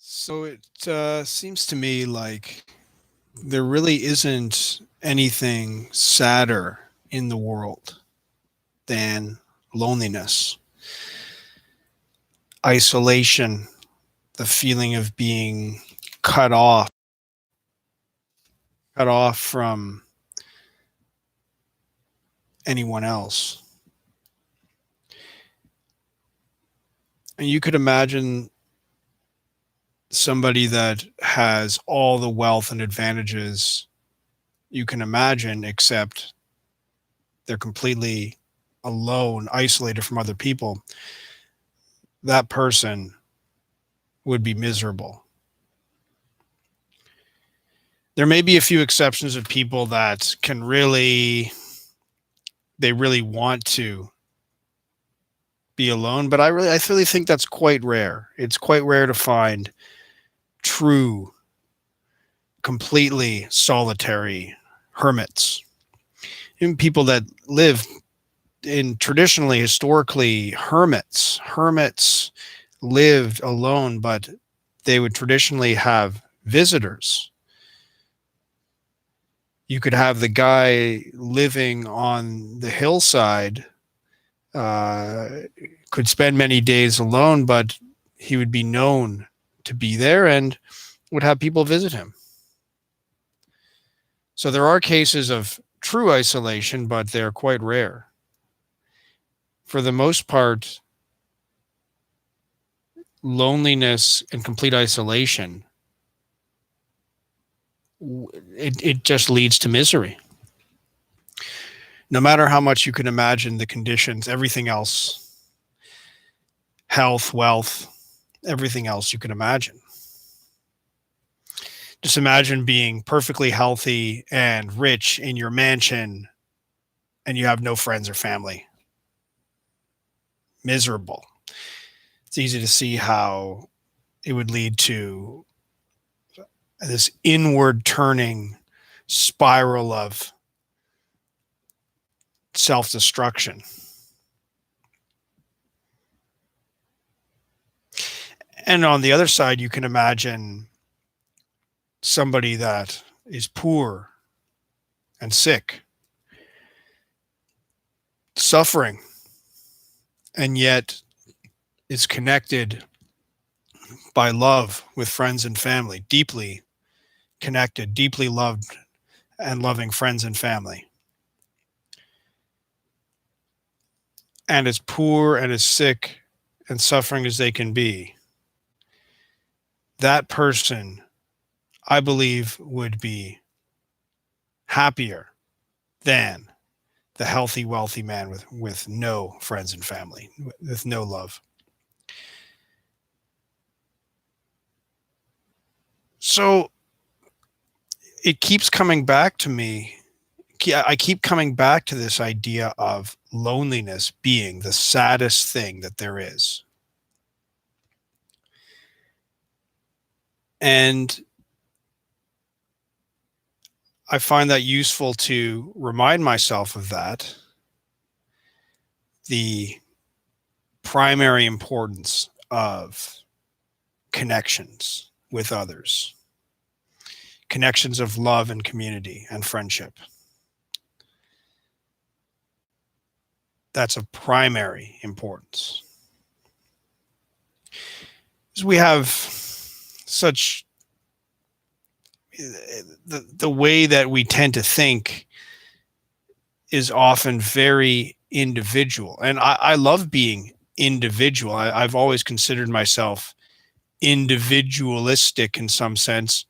So it seems to me like there really isn't anything sadder in the world than loneliness, isolation, the feeling of being cut off, cut off from anyone else. And you could imagine somebody that has all the wealth and advantages you can imagine, except they're completely alone, isolated from other people. That person would be miserable. There may be a few exceptions of people that can really, they really want to be alone, but I really think that's quite rare. It's quite rare to find true, completely solitary hermits. Even people that live in traditionally, historically, hermits lived alone, but they would traditionally have visitors. You could have the guy living on the hillside, uh, could spend many days alone, but he would be known to be there and would have people visit him. So there are cases of true isolation, but they're quite rare. For the most part, loneliness and complete isolation, it just leads to misery. No matter how much you can imagine the conditions, everything else, health, wealth, everything else you can imagine. Just imagine being perfectly healthy and rich in your mansion and you have no friends or family. Miserable. It's easy to see how it would lead to this inward turning spiral of self destruction. And on the other side, you can imagine somebody that is poor and sick, suffering, and yet is connected by love with friends and family, deeply connected, deeply loved, and loving friends and family. And as poor and as sick and suffering as they can be, that person, I believe, would be happier than the healthy, wealthy man with no friends and family, with no love. So it keeps coming back to me. I keep coming back to this idea of loneliness being the saddest thing that there is. And I find that useful to remind myself of that, the primary importance of connections with others, connections of love and community and friendship. That's of primary importance. Because we have such the way that we tend to think is often very individual. And I love being individual. I've always considered myself individualistic in some sense.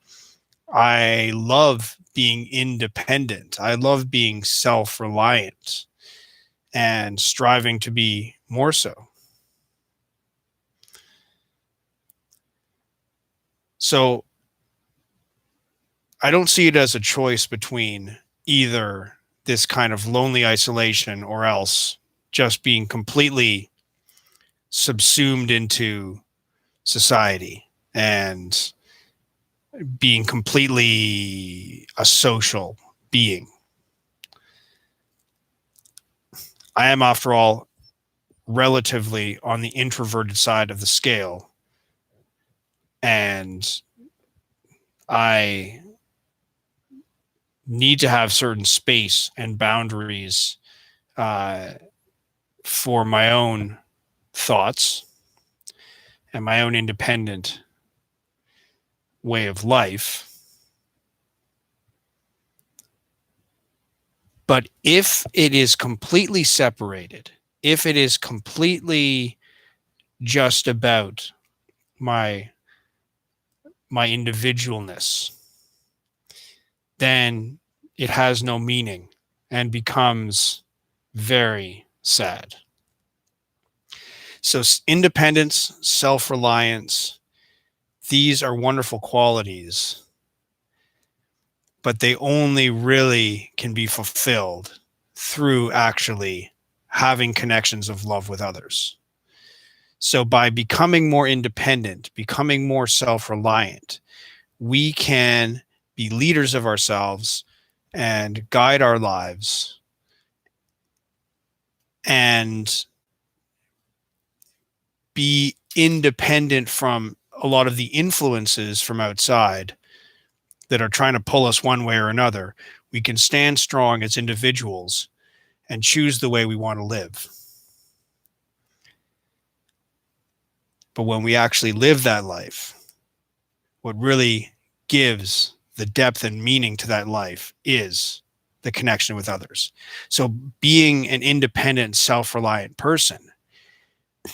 I love being independent. I love being self reliant and striving to be more so. So I don't see it as a choice between either this kind of lonely isolation or else just being completely subsumed into society and being completely a social being. I am, after all, relatively on the introverted side of the scale. And and I need to have certain space and boundaries for my own thoughts and my own independent way of life. But if it is completely separated, if it is completely just about my individualness, then it has no meaning and becomes very sad. So independence, self-reliance, these are wonderful qualities, but they only really can be fulfilled through actually having connections of love with others. So by becoming more independent, becoming more self-reliant, we can be leaders of ourselves and guide our lives and be independent from a lot of the influences from outside that are trying to pull us one way or another. We can stand strong as individuals and choose the way we want to live. But when we actually live that life, what really gives the depth and meaning to that life is the connection with others. So being an independent, self-reliant person,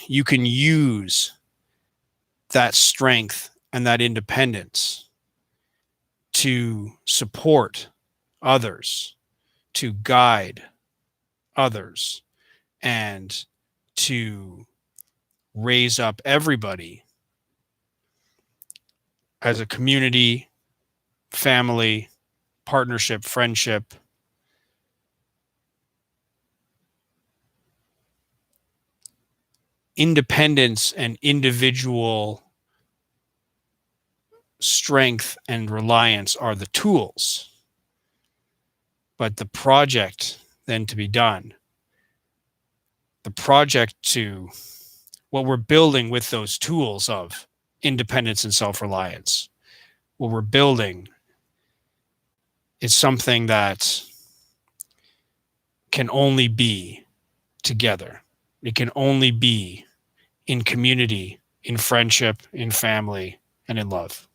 you can use that strength and that independence to support others, to guide others, and to raise up everybody as a community, family, partnership, friendship. Independence and individual strength and reliance are the tools, but the project then to be done, the project to what we're building with those tools of independence and self-reliance, what we're building is something that can only be together. It can only be in community, in friendship, in family, and in love.